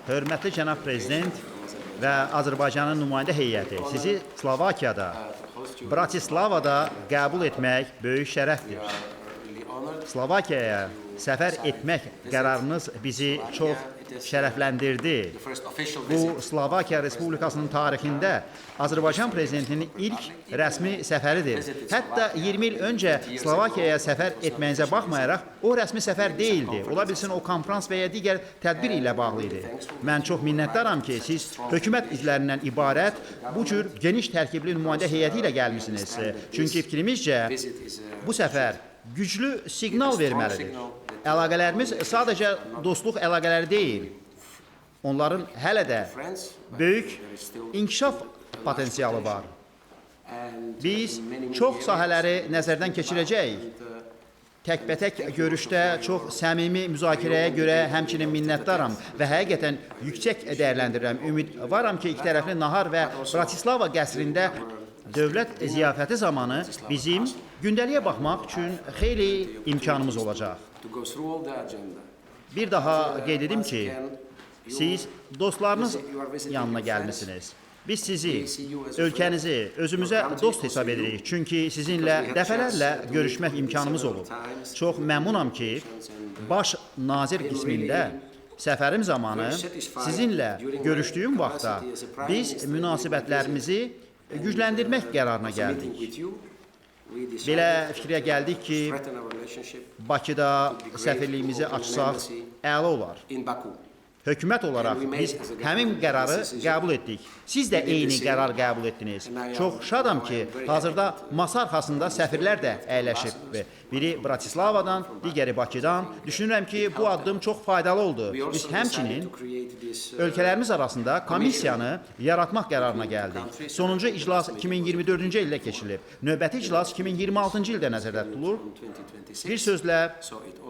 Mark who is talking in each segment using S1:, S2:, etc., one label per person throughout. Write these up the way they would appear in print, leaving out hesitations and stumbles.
S1: Hörmətli cənab prezident və Azərbaycanın nümayəndə heyəti, sizi Slovakiyada, Bratislavada qəbul etmək böyük şərəfdir. Slovakiyaya səfər etmək qərarınız bizi çox şərəfləndirdi. Bu, Slovakiya Respublikasının tarixində Azərbaycan prezidentinin ilk rəsmi səfəridir. Hətta 20 il öncə Slovakiyaya səfər etməyinizə baxmayaraq, o rəsmi səfər deyildi. Ola bilsin, o konferans və ya digər tədbir ilə bağlı idi. Mən çox minnətdaram ki, siz hökumət üzvlərindən ibarət bu cür geniş tərkibli nümayəndə heyəti ilə gəlmişsiniz. Çünki fikrimizcə bu səfər güclü siqnal verməlidir. Əlaqələrimiz sadəcə dostluq əlaqələri deyil. Onların hələ də böyük inkişaf potensialı var. Biz çox sahələri nəzərdən keçirəcəyik. Təkbətək görüşdə çox səmimi müzakirəyə görə həmçinin minnətdaram və həqiqətən yüksək dəyərləndirirəm. Ümid varam ki, iki tərəfli nahar və Bratislava qəsrində dövlət ziyafəti zamanı bizim gündəliyə baxmaq üçün xeyli imkanımız olacaq. Bir daha qeyd edim ki, siz dostlarınız yanına gəlmişsiniz. Biz sizi, ölkənizi özümüzə dost hesab edirik. Çünki sizinlə dəfələrlə görüşmək imkanımız olub. Çox məmnunam ki, baş nazir qismində səfərim zamanı sizinlə görüşdüyüm vaxtda biz münasibətlərimizi gücləndirmək qərarına gəldik. Belə fikrə gəldik ki, Bakıda səfirliyimizi açsaq əla olar. Hökumət olaraq biz həmin qərarı qəbul etdik. Siz də eyni qərar qəbul etdiniz. Çox şadam ki, hazırda masa arxasında səfirlər də əyləşib. Biri Bratislavadan, digəri Bakıdan. Düşünürəm ki, bu addım çox faydalı oldu. Biz həmçinin ölkələrimiz arasında komissiyanı yaratmaq qərarına gəldik. Sonuncu iclas 2024-cü ildə keçirilib. Növbəti iclas 2026-cı ildə nəzərdə tutulur. Bir sözlə,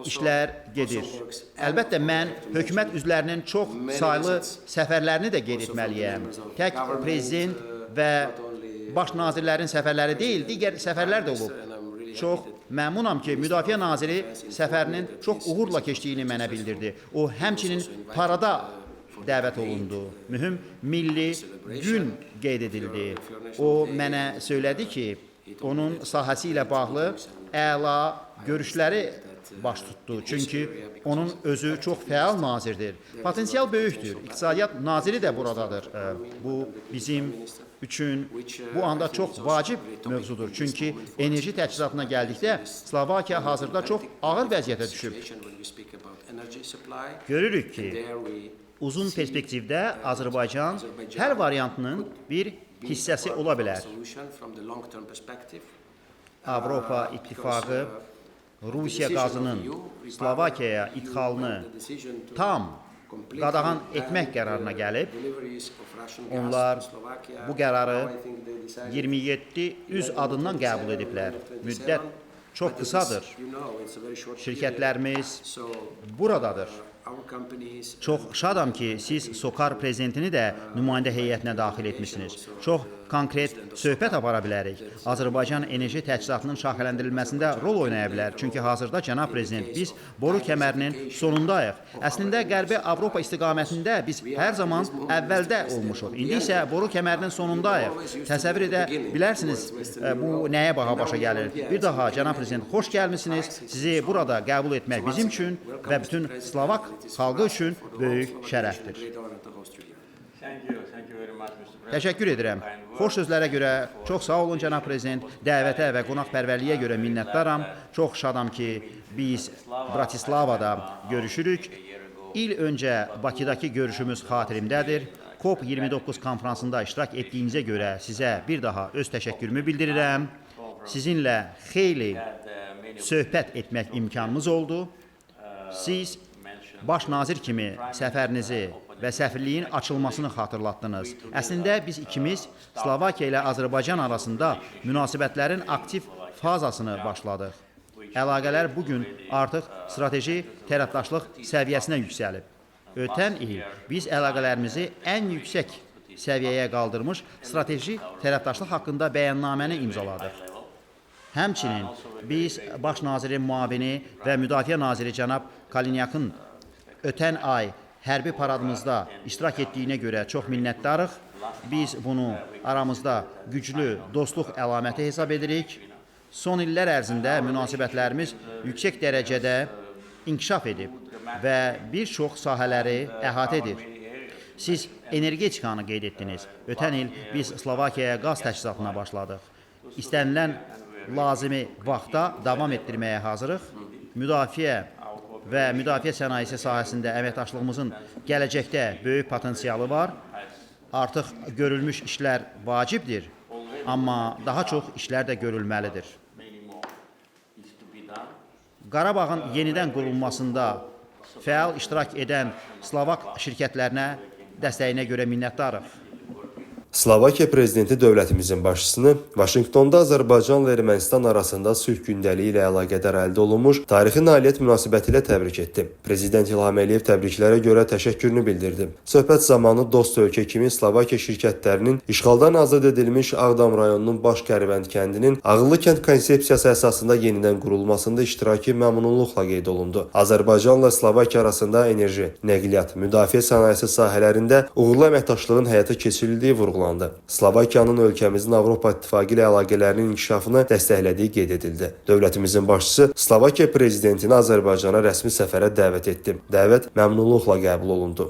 S1: işlər gedir. Əlbəttə, mən hökumət üzvlərinin çox saylı səfərlərini də qeyd etməliyəm. Tək prezident və baş nazirlərin səfərləri deyil, digər səfərlər də olub. Çox məmnunam ki, Müdafiə naziri səfərinin çox uğurla keçdiyini mənə bildirdi. O, həmçinin parada dəvət olundu. Mühüm milli gün qeyd edildi. O, mənə söylədi ki, onun sahəsi ilə bağlı əla görüşləri baş tutdu. Çünki onun özü çox fəal nazirdir. Potensial böyükdür. İqtisadiyyat naziri də buradadır. Bu, bizim üçün bu anda çox vacib mövzudur. Çünki enerji təchizatına gəldikdə Slovakiya hazırda çox ağır vəziyyətə düşüb. Görürük ki, uzun perspektivdə Azərbaycan hər variantının bir hissəsi ola bilər. Avropa İttifaqı Rusiya qazının Slovakiyaya idxalını tam qadağan etmək qərarına gəlib. Onlar bu qərarı 27 adından qəbul ediblər. Müddət çox qısadır. Şirkətlərimiz buradadır. Çox şadam ki, siz SOCAR prezidentini də nümayəndə heyətinə daxil etmişsiniz. Çox konkret söhbət apara bilərik. Azərbaycan enerji təchizatının şaxələndirilməsində rol oynaya bilər. Çünki hazırda cənab prezident, biz boru kəmərinin sonundayıq. Əslində, Qərbi Avropa istiqamətində biz hər zaman əvvəldə olmuşuq. İndi isə boru kəmərinin sonundayıq. Təsəvvür edə bilərsiniz, bu nəyə baha başa gəlir. Bir daha, cənab prezident, xoş gəlmişsiniz. Sizi burada qəbul etmək bizim üçün və bütün Slovak xalqı üçün böyük şərəfdir. Təşəkkür edirəm. Xoş sözlərə görə çox sağ olun, cənab prezident. Dəvətə və qonaqpərvərliyə görə minnətdaram. Çox şadam ki, biz Bratislavada görüşürük. İl öncə Bakıdakı görüşümüz xatirimdədir. COP29 konferansında iştirak etdiyinizə görə sizə bir daha öz təşəkkürümü bildirirəm. Sizinlə xeyli söhbət etmək imkanımız oldu. Siz baş nazir kimi səfərinizi və səfirliyin açılmasını xatırlatdınız. Əslində, biz ikimiz Slovakiya ilə Azərbaycan arasında münasibətlərin aktiv fazasını başladıq. Əlaqələr bugün artıq strateji tərəfdaşlıq səviyyəsinə yüksəlib. Ötən il biz əlaqələrimizi ən yüksək səviyyəyə qaldırmış strateji tərəfdaşlıq haqqında bəyannaməni imzaladıq. Həmçinin biz baş nazirin müavini və müdafiə naziri cənab Kalinyakın ötən ay hərbi paradımızda iştirak etdiyinə görə çox minnətdarıq. Biz bunu aramızda güclü dostluq əlaməti hesab edirik. Son illər ərzində münasibətlərimiz yüksək dərəcədə inkişaf edib və bir çox sahələri əhatə edir. Siz energetikanı qeyd etdiniz. Ötən il biz Slovakiyaya qaz təchizatına başladıq. İstənilən lazımi vaxtda davam etdirməyə hazırıq. Müdafiə və müdafiə sənayesi sahəsində əməkdaşlığımızın gələcəkdə böyük potensialı var. Artıq görülmüş işlər vacibdir, amma daha çox işlər də görülməlidir. Qarabağın yenidən qurulmasında fəal iştirak edən Slovak şirkətlərinə dəstəyinə görə minnətdarıq.
S2: Slovakiya prezidenti dövlətimizin başçısını Vaşinqtonda Azərbaycanla Ermənistan arasında sülh gündəliyi ilə əlaqədar əldə olunmuş tarixi nailiyyət münasibətilə təbrik etdi. Prezident İlham Əliyev təbriklərə görə təşəkkürünü bildirdi. Söhbət zamanı dost ölkə kimi Slovakiya şirkətlərinin işğaldan azad edilmiş Ağdam rayonunun Baş Kərvənd kəndinin ağıllı kənd konsepsiyası əsasında yenidən qurulmasında iştiraki məmnunluqla qeyd olundu. Azərbaycanla Slovakiya arasında enerji, nəqliyyat, müdafiə sənayesi sahələrində uğurlu əməkdaşlığın həyata keçirildiyi vurğulandı. Slovakiyanın ölkəmizin Avropa İttifaqı ilə əlaqələrinin inkişafını dəstəklədiyi qeyd edildi. Dövlətimizin başçısı Slovakiya prezidentini Azərbaycana rəsmi səfərə dəvət etdi. Dəvət məmnunluqla qəbul olundu.